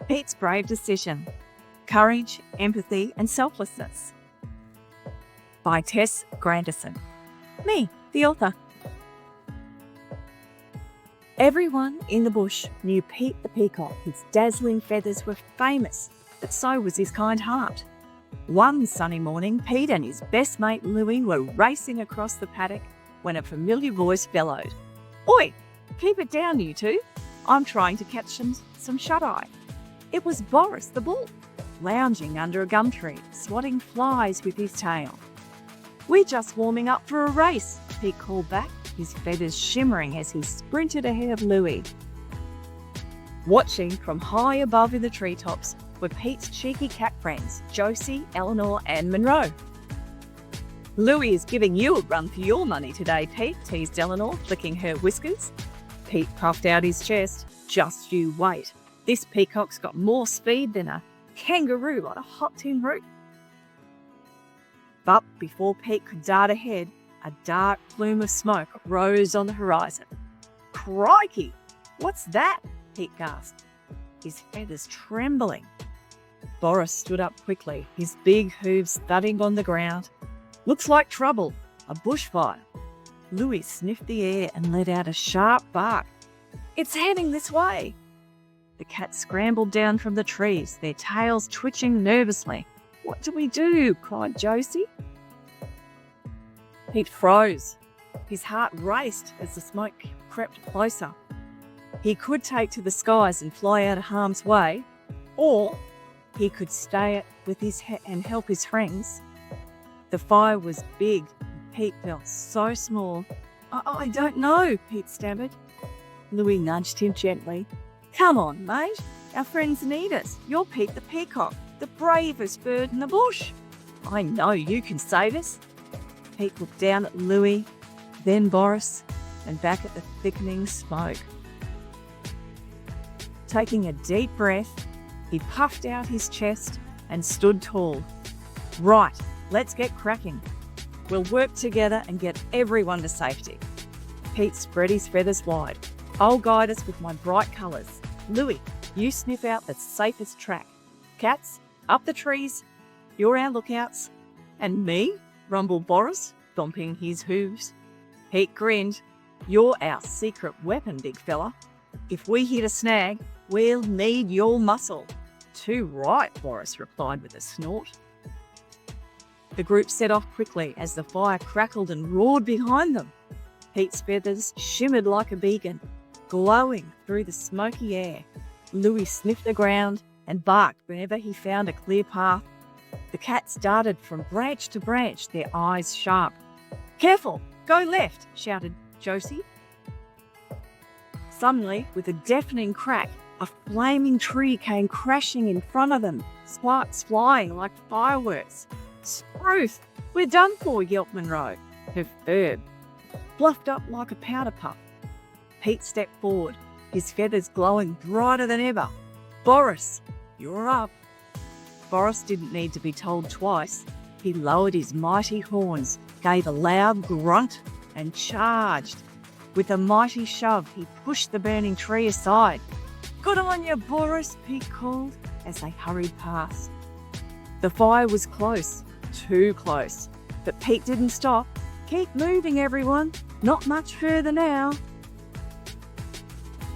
Pete's brave decision, courage, empathy and selflessness. By Tess Grandison. Me, the author. Everyone in the bush knew Pete the Peacock. His dazzling feathers were famous, but so was his kind heart. One sunny morning, Pete and his best mate Louie were racing across the paddock when a familiar voice bellowed, "Oi, keep it down, you two. I'm trying to catch some shut-eye." It was Boris the bull, lounging under a gum tree, swatting flies with his tail. "We're just warming up for a race," Pete called back, his feathers shimmering as he sprinted ahead of Louie. Watching from high above in the treetops were Pete's cheeky cat friends, Josie, Eleanor and Monroe. "Louie is giving you a run for your money today, Pete," teased Eleanor, flicking her whiskers. Pete puffed out his chest. "Just you wait. This peacock's got more speed than a kangaroo on a hot tin roof." But before Pete could dart ahead, a dark plume of smoke rose on the horizon. "Crikey! What's that?" Pete gasped, his feathers trembling. Boris stood up quickly, his big hooves thudding on the ground. "Looks like trouble, a bushfire." Louis sniffed the air and let out a sharp bark. "It's heading this way." The cats scrambled down from the trees, their tails twitching nervously. "What do we do?" cried Josie. Pete froze. His heart raced as the smoke crept closer. He could take to the skies and fly out of harm's way, or he could stay with and help his friends. The fire was big, and Pete felt so small. I don't know," Pete stammered. Louis nudged him gently. "Come on, mate. Our friends need us. You're Pete the Peacock, the bravest bird in the bush. I know you can save us." Pete looked down at Louis, then Boris, and back at the thickening smoke. Taking a deep breath, he puffed out his chest and stood tall. "Right, let's get cracking. We'll work together and get everyone to safety." Pete spread his feathers wide. "I'll guide us with my bright colours. Louis, you sniff out the safest track. Cats, up the trees. You're our lookouts." "And me?" rumbled Boris, thumping his hooves. Pete grinned. "You're our secret weapon, big fella. If we hit a snag, we'll need your muscle." "Too right," Boris replied with a snort. The group set off quickly as the fire crackled and roared behind them. Pete's feathers shimmered like a beacon, glowing through the smoky air. Louis sniffed the ground and barked whenever he found a clear path. The cats darted from branch to branch, their eyes sharp. "Careful! Go left!" shouted Josie. Suddenly, with a deafening crack, a flaming tree came crashing in front of them, sparks flying like fireworks. "Spruce! We're done for!" yelped Monroe, her fur fluffed up like a powder puff. Pete stepped forward, his feathers glowing brighter than ever. "Boris, you're up." Boris didn't need to be told twice. He lowered his mighty horns, gave a loud grunt, and charged. With a mighty shove, he pushed the burning tree aside. "Good on you, Boris," Pete called as they hurried past. The fire was close, too close, but Pete didn't stop. "Keep moving, everyone. Not much further now."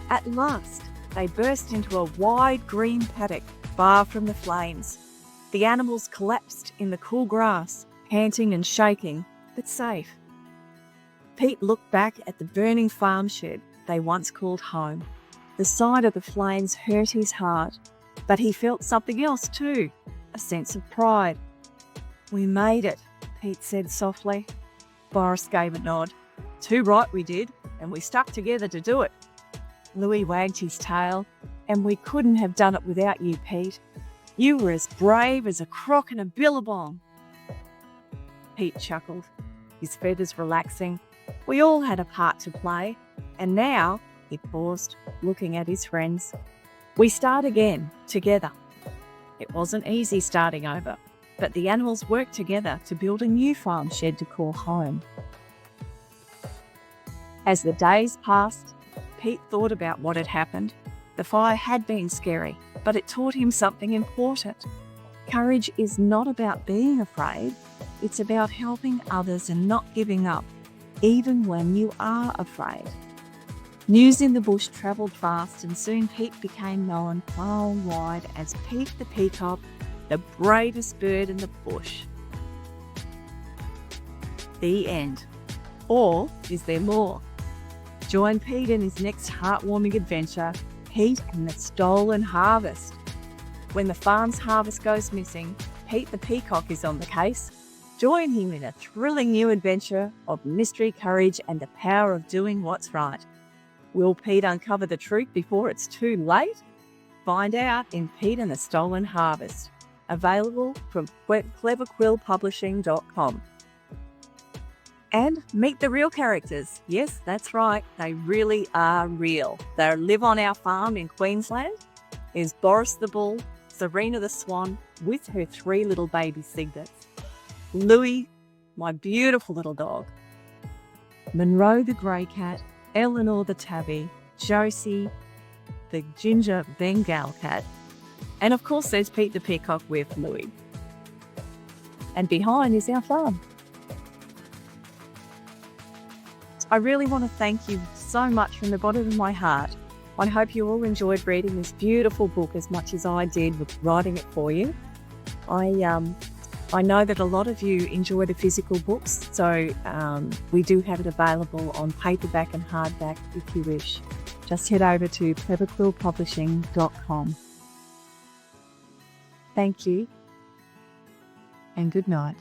At last, they burst into a wide green paddock, far from the flames. The animals collapsed in the cool grass, panting and shaking, but safe. Pete looked back at the burning farm shed they once called home. The sight of the flames hurt his heart, but he felt something else too, a sense of pride. "We made it," Pete said softly. Boris gave a nod. "Too right we did, and we stuck together to do it." Louis wagged his tail. "And we couldn't have done it without you, Pete. You were as brave as a croc and a billabong." Pete chuckled, his feathers relaxing. "We all had a part to play, and now," he paused, looking at his friends, "we start again, together." It wasn't easy starting over, but the animals worked together to build a new farm shed to call home. As the days passed, Pete thought about what had happened. The fire had been scary, but it taught him something important. Courage is not about being afraid, it's about helping others and not giving up, even when you are afraid. News in the bush travelled fast, and soon Pete became known far and wide as Pete the Peacock, the bravest bird in the bush. The end. Or is there more? Join Pete in his next heartwarming adventure, Pete and the Stolen Harvest. When the farm's harvest goes missing, Pete the Peacock is on the case. Join him in a thrilling new adventure of mystery, courage, and the power of doing what's right. Will Pete uncover the truth before it's too late? Find out in Pete and the Stolen Harvest. Available from cleverquillpublishing.com. And meet the real characters. Yes, that's right, they really are real. They live on our farm in Queensland. There's Boris the Bull, Serena the Swan with her 3 little baby cygnets, Louie, my beautiful little dog, Monroe the grey cat, Eleanor the tabby, Josie the ginger Bengal cat, and of course there's Pete the Peacock with Louie. And behind is our farm. I really want to thank you so much from the bottom of my heart. I hope you all enjoyed reading this beautiful book as much as I did with writing it for you. I know that a lot of you enjoy the physical books, so we do have it available on paperback and hardback if you wish. Just head over to cleverquillpublishing.com. Thank you and good night.